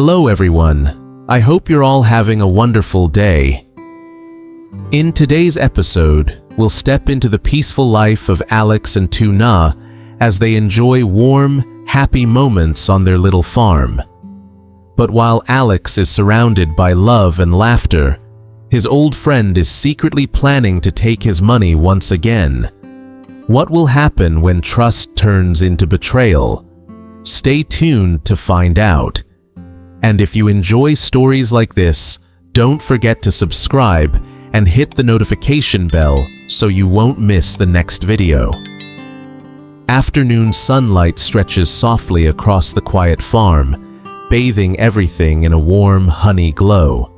Hello everyone, I hope you're all having a wonderful day. In today's episode, we'll step into the peaceful life of Alex and Lytuna as they enjoy warm, happy moments on their little farm. But while Alex is surrounded by love and laughter, his old friend is secretly planning to take his money once again. What will happen when trust turns into betrayal? Stay tuned to find out. And if you enjoy stories like this, don't forget to subscribe and hit the notification bell so you won't miss the next video. Afternoon sunlight stretches softly across the quiet farm, bathing everything in a warm, honey glow.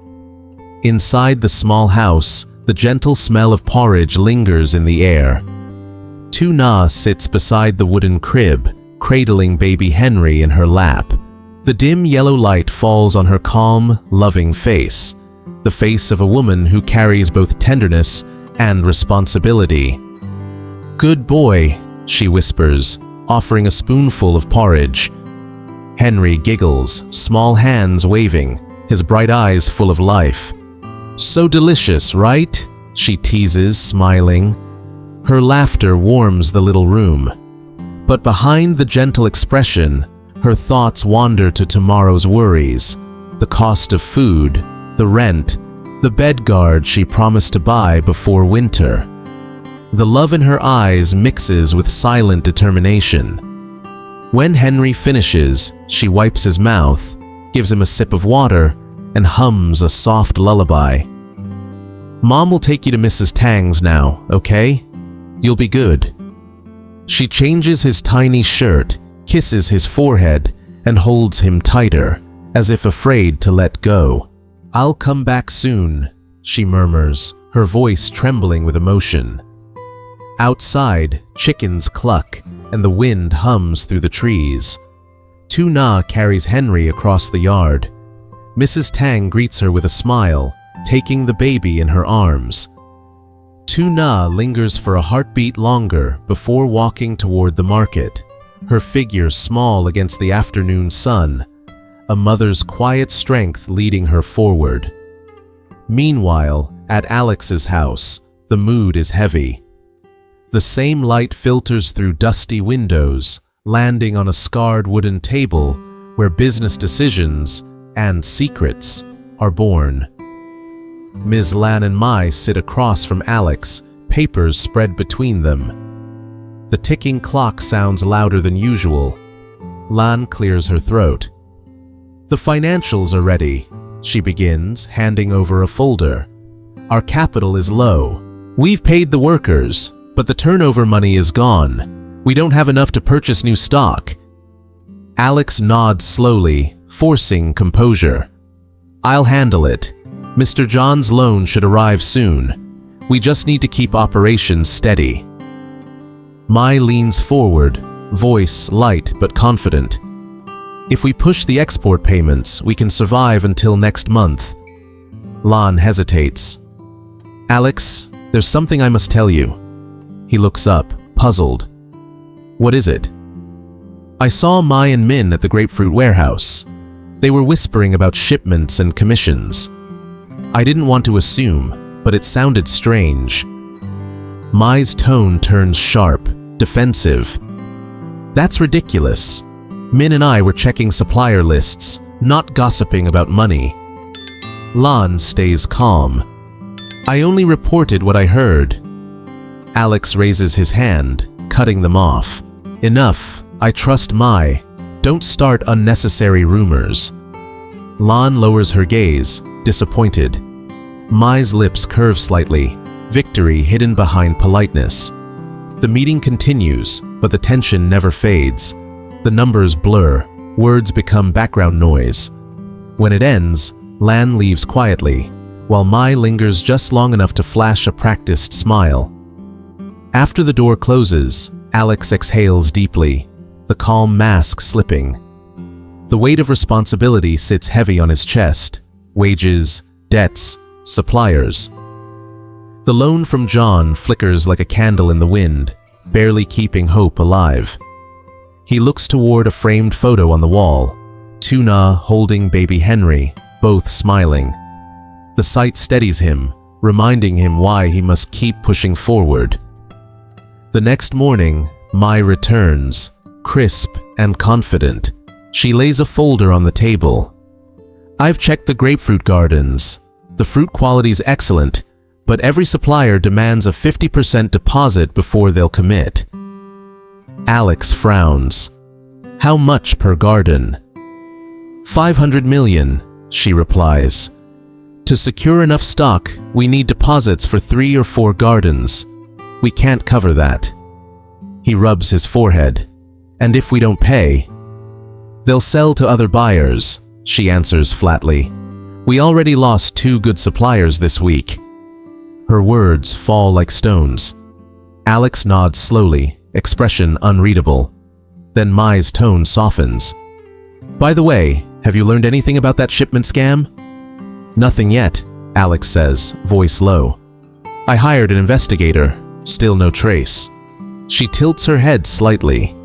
Inside the small house, the gentle smell of porridge lingers in the air. Lytuna sits beside the wooden crib, cradling baby Henry in her lap. The dim yellow light falls on her calm, loving face, the face of a woman who carries both tenderness and responsibility. "Good boy," she whispers, offering a spoonful of porridge. Henry giggles, small hands waving, his bright eyes full of life. "So delicious, right?" she teases, smiling. Her laughter warms the little room. But behind the gentle expression, her thoughts wander to tomorrow's worries, the cost of food, the rent, the bed guard she promised to buy before winter. The love in her eyes mixes with silent determination. When Henry finishes, she wipes his mouth, gives him a sip of water, and hums a soft lullaby. "Mom will take you to Mrs. Tang's now, okay? You'll be good." She changes his tiny shirt, kisses his forehead, and holds him tighter, as if afraid to let go. "I'll come back soon," she murmurs, her voice trembling with emotion. Outside, chickens cluck, and the wind hums through the trees. Lytuna carries Henry across the yard. Mrs. Tang greets her with a smile, taking the baby in her arms. Lytuna lingers for a heartbeat longer before walking toward the market, her figure small against the afternoon sun, a mother's quiet strength leading her forward. Meanwhile, at Alex's house, the mood is heavy. The same light filters through dusty windows, landing on a scarred wooden table where business decisions and secrets are born. Ms. Lan and Mai sit across from Alex, papers spread between them. The ticking clock sounds louder than usual. Lan clears her throat. "The financials are ready," she begins, handing over a folder. "Our capital is low. We've paid the workers, but the turnover money is gone. We don't have enough to purchase new stock." Alex nods slowly, forcing composure. "I'll handle it. Mr. John's loan should arrive soon. We just need to keep operations steady." Mai leans forward, voice light but confident. "If we push the export payments, we can survive until next month." Lan hesitates. "Alex, there's something I must tell you." He looks up, puzzled. "What is it?" "I saw Mai and Min at the grapefruit warehouse. They were whispering about shipments and commissions. I didn't want to assume, but it sounded strange." Mai's tone turns sharp, defensive. "That's ridiculous. Min and I were checking supplier lists, not gossiping about money." Lan stays calm. "I only reported what I heard." Alex raises his hand, cutting them off. "Enough. I trust Mai. Don't start unnecessary rumors." Lan lowers her gaze, disappointed. Mai's lips curve slightly, victory hidden behind politeness. The meeting continues, but the tension never fades. The numbers blur, words become background noise. When it ends, Lan leaves quietly, while Mai lingers just long enough to flash a practiced smile. After the door closes, Alex exhales deeply, the calm mask slipping. The weight of responsibility sits heavy on his chest. Wages, debts, suppliers. The loan from John flickers like a candle in the wind, barely keeping hope alive. He looks toward a framed photo on the wall, Lytuna holding baby Henry, both smiling. The sight steadies him, reminding him why he must keep pushing forward. The next morning, Mai returns, crisp and confident. She lays a folder on the table. I've checked the grapefruit gardens. The fruit quality's excellent, but every supplier demands a 50% deposit before they'll commit. Alex frowns. How much per garden? 500 million, she replies. To secure enough stock, we need deposits for 3 or 4 gardens. We can't cover that. He rubs his forehead. And if we don't pay? They'll sell to other buyers, she answers flatly. We already lost 2 good suppliers this week. Her words fall like stones. Alex nods slowly, expression unreadable. Then Mai's tone softens. By the way, have you learned anything about that shipment scam? Nothing yet, Alex says, voice low. I hired an investigator, still no trace. She tilts her head slightly.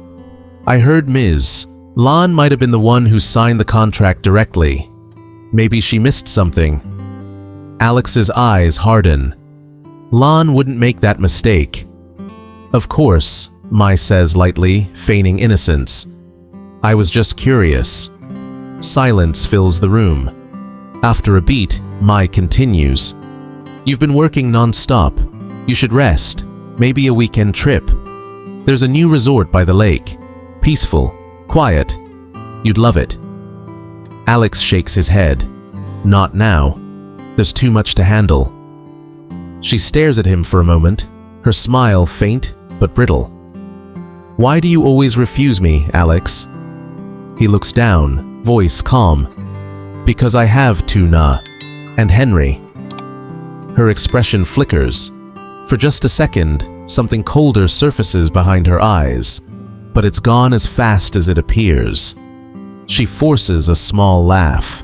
I heard Ms. Lan might have been the one who signed the contract directly. Maybe she missed something. Alex's eyes harden. Lan wouldn't make that mistake. Of course, Mai says lightly, feigning innocence. I was just curious. Silence fills the room. After a beat, Mai continues. You've been working non-stop. You should rest. Maybe a weekend trip. There's a new resort by the lake. Peaceful, quiet. You'd love it. Alex shakes his head. Not now. There's too much to handle. She stares at him for a moment, her smile faint but brittle. Why do you always refuse me, Alex? He looks down, voice calm. Because I have Lytuna and Henry. Her expression flickers. For just a second, something colder surfaces behind her eyes, but it's gone as fast as it appears. She forces a small laugh.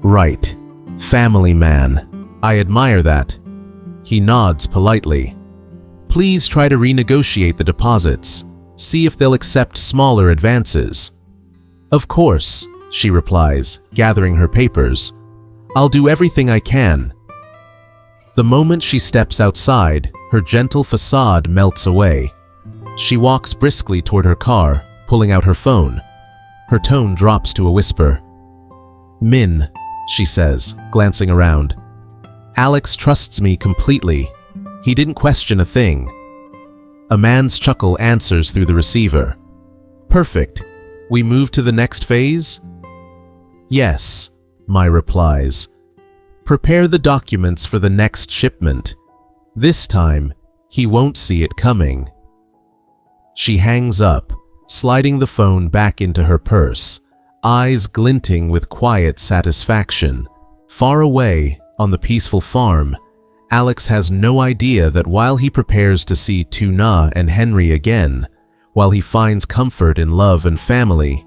Right, family man. I admire that. He nods politely. Please try to renegotiate the deposits. See if they'll accept smaller advances. Of course, she replies, gathering her papers. I'll do everything I can. The moment she steps outside, her gentle facade melts away. She walks briskly toward her car, pulling out her phone. Her tone drops to a whisper. Min, she says, glancing around. Alex trusts me completely. He didn't question a thing. A man's chuckle answers through the receiver. Perfect. We move to the next phase? Yes, Mai replies. Prepare the documents for the next shipment. This time, he won't see it coming. She hangs up, sliding the phone back into her purse, eyes glinting with quiet satisfaction. Far away, on the peaceful farm, Alex has no idea that while he prepares to see Lytuna and Henry again, while he finds comfort in love and family,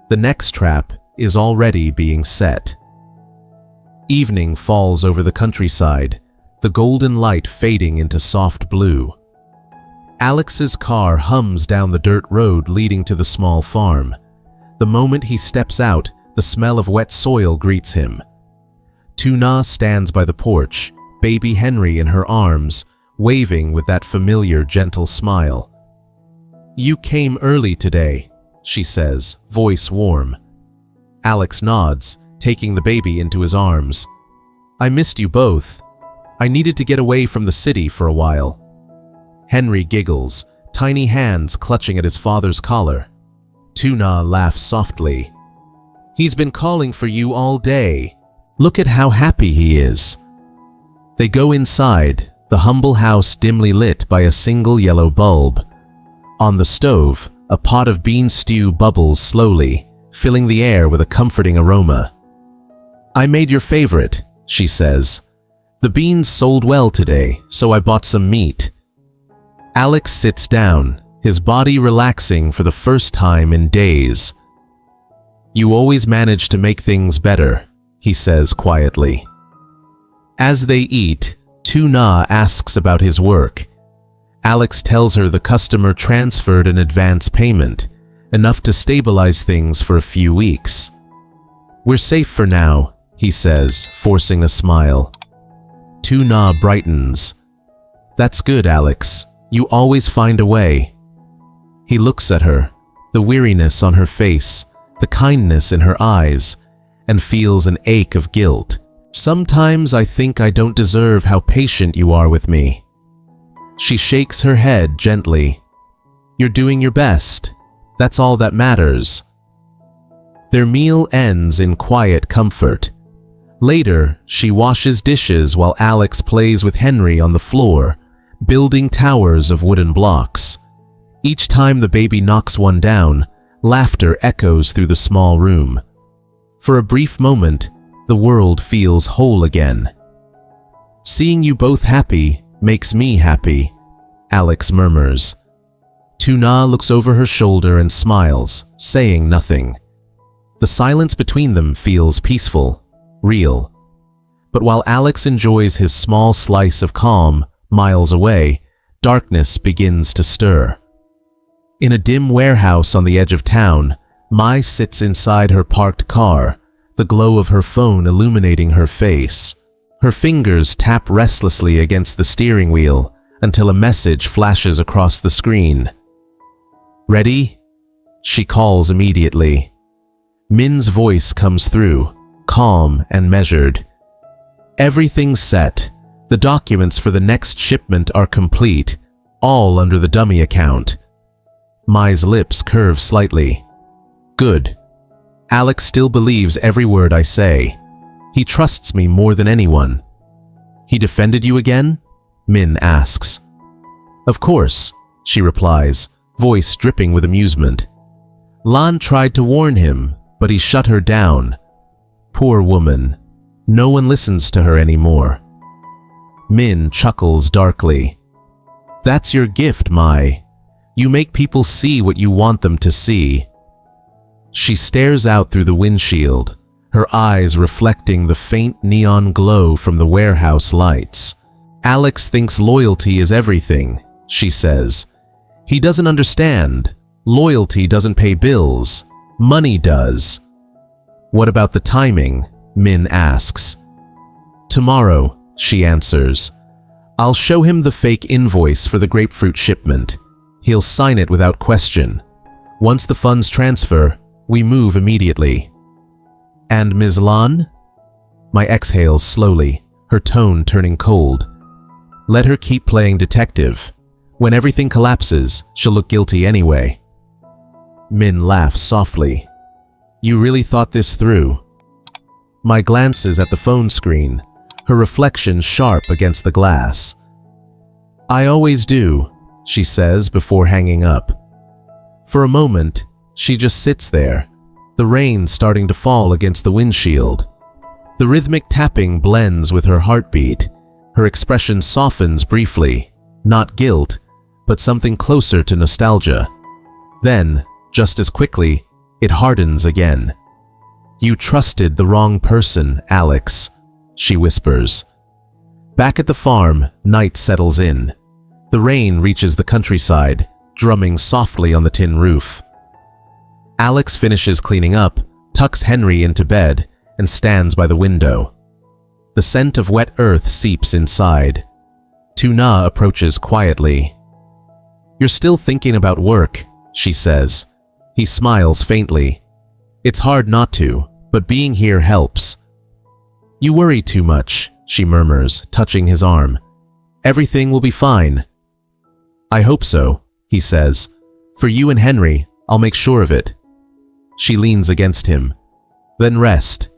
the next trap is already being set. Evening falls over the countryside, the golden light fading into soft blue. Alex's car hums down the dirt road leading to the small farm. The moment he steps out, the smell of wet soil greets him. Lytuna stands by the porch, baby Henry in her arms, waving with that familiar gentle smile. You came early today, she says, voice warm. Alex nods, taking the baby into his arms. I missed you both. I needed to get away from the city for a while. Henry giggles, tiny hands clutching at his father's collar. Lytuna laughs softly. He's been calling for you all day. Look at how happy he is. They go inside, the humble house dimly lit by a single yellow bulb. On the stove, a pot of bean stew bubbles slowly, filling the air with a comforting aroma. I made your favorite, she says. The beans sold well today, so I bought some meat. Alex sits down, his body relaxing for the first time in days. You always manage to make things better, he says quietly. As they eat, Lytuna asks about his work. Alex tells her the customer transferred an advance payment, enough to stabilize things for a few weeks. "We're safe for now," he says, forcing a smile. Tuna brightens. "That's good, Alex. You always find a way." He looks at her, the weariness on her face, the kindness in her eyes, and feels an ache of guilt. "Sometimes I think I don't deserve how patient you are with me." She shakes her head gently. "You're doing your best. That's all that matters." Their meal ends in quiet comfort. Later, she washes dishes while Alex plays with Henry on the floor, building towers of wooden blocks. Each time the baby knocks one down, laughter echoes through the small room. For a brief moment, the world feels whole again. "Seeing you both happy makes me happy," Alex murmurs. Tuna looks over her shoulder and smiles, saying nothing. The silence between them feels peaceful, real. But while Alex enjoys his small slice of calm, miles away, darkness begins to stir. In a dim warehouse on the edge of town, Mai sits inside her parked car, the glow of her phone illuminating her face. Her fingers tap restlessly against the steering wheel until a message flashes across the screen. "Ready?" She calls immediately. Min's voice comes through, calm and measured. "Everything's set. The documents for the next shipment are complete, all under the dummy account." Mai's lips curve slightly. "Good. Alex still believes every word I say. He trusts me more than anyone." "He defended you again?" Min asks. "Of course," she replies, voice dripping with amusement. "Lan tried to warn him, but he shut her down. Poor woman. No one listens to her anymore." Min chuckles darkly. "That's your gift, Mai. You make people see what you want them to see." She stares out through the windshield, her eyes reflecting the faint neon glow from the warehouse lights. "Alex thinks loyalty is everything," she says. "He doesn't understand. Loyalty doesn't pay bills. Money does." "What about the timing?" Min asks. "Tomorrow," she answers. "I'll show him the fake invoice for the grapefruit shipment. He'll sign it without question. Once the funds transfer, we move immediately." "And Ms. Lan?" Mai exhales slowly, her tone turning cold. "Let her keep playing detective. When everything collapses, she'll look guilty anyway." Min laughs softly. "You really thought this through?" Mai glances at the phone screen, her reflection sharp against the glass. "I always do," she says before hanging up. For a moment, she just sits there, the rain starting to fall against the windshield. The rhythmic tapping blends with her heartbeat. Her expression softens briefly, not guilt, but something closer to nostalgia. Then, just as quickly, it hardens again. "You trusted the wrong person, Alex," she whispers. Back at the farm, night settles in. The rain reaches the countryside, drumming softly on the tin roof. Alex finishes cleaning up, tucks Henry into bed, and stands by the window. The scent of wet earth seeps inside. Tuna approaches quietly. "You're still thinking about work," she says. He smiles faintly. "It's hard not to, but being here helps." "You worry too much," she murmurs, touching his arm. "Everything will be fine." "I hope so," he says. "For you and Henry, I'll make sure of it." She leans against him. "Then rest.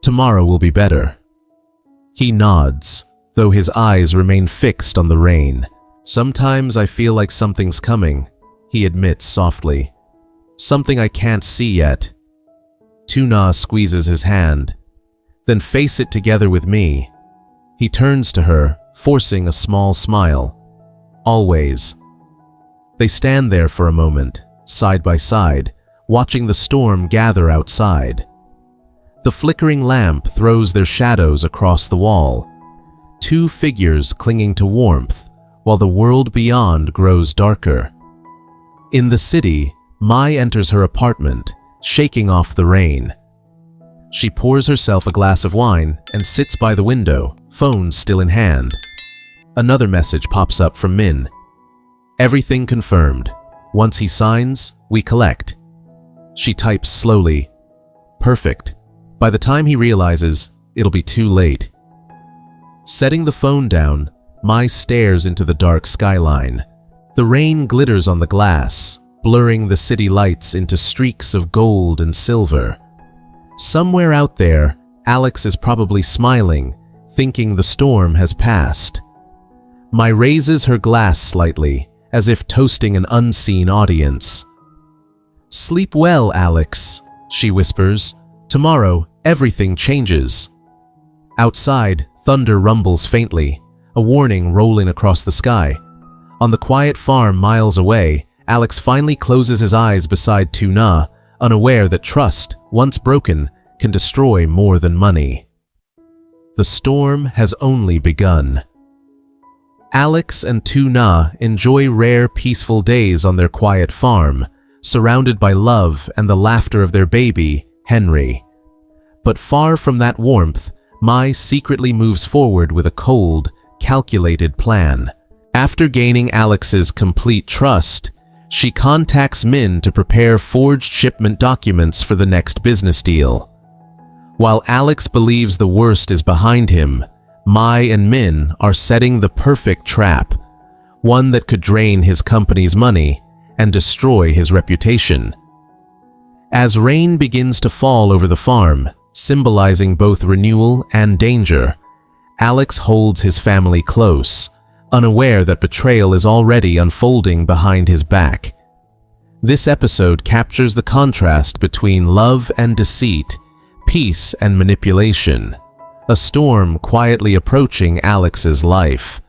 Tomorrow will be better." He nods, though his eyes remain fixed on the rain. "Sometimes I feel like something's coming," he admits softly. "Something I can't see yet." Tuna squeezes his hand. "Then face it together with me." He turns to her, forcing a small smile. "Always." They stand there for a moment, side by side, watching the storm gather outside. The flickering lamp throws their shadows across the wall, two figures clinging to warmth, while the world beyond grows darker. In the city, Mai enters her apartment, shaking off the rain. She pours herself a glass of wine and sits by the window, phone still in hand. Another message pops up from Min. Everything confirmed. Once he signs, we collect. She types slowly. Perfect. By the time he realizes, it'll be too late. Setting the phone down, Mai stares into the dark skyline. The rain glitters on the glass, blurring the city lights into streaks of gold and silver. Somewhere out there, Alex is probably smiling, thinking the storm has passed. Mai raises her glass slightly, as if toasting an unseen audience. Sleep well, Alex, she whispers. Tomorrow, everything changes. Outside, thunder rumbles faintly, a warning rolling across the sky. On the quiet farm miles away, Alex finally closes his eyes beside Tuna, unaware that trust, once broken, can destroy more than money. The storm has only begun. Alex and Tuna enjoy rare, peaceful days on their quiet farm, surrounded by love and the laughter of their baby, Henry. But far from that warmth, Mai secretly moves forward with a cold, calculated plan. After gaining Alex's complete trust, she contacts Min to prepare forged shipment documents for the next business deal. While Alex believes the worst is behind him, Mai and Min are setting the perfect trap, one that could drain his company's money and destroy his reputation. As rain begins to fall over the farm, symbolizing both renewal and danger, Alex holds his family close, unaware that betrayal is already unfolding behind his back. This episode captures the contrast between love and deceit, peace and manipulation, a storm quietly approaching Alex's life.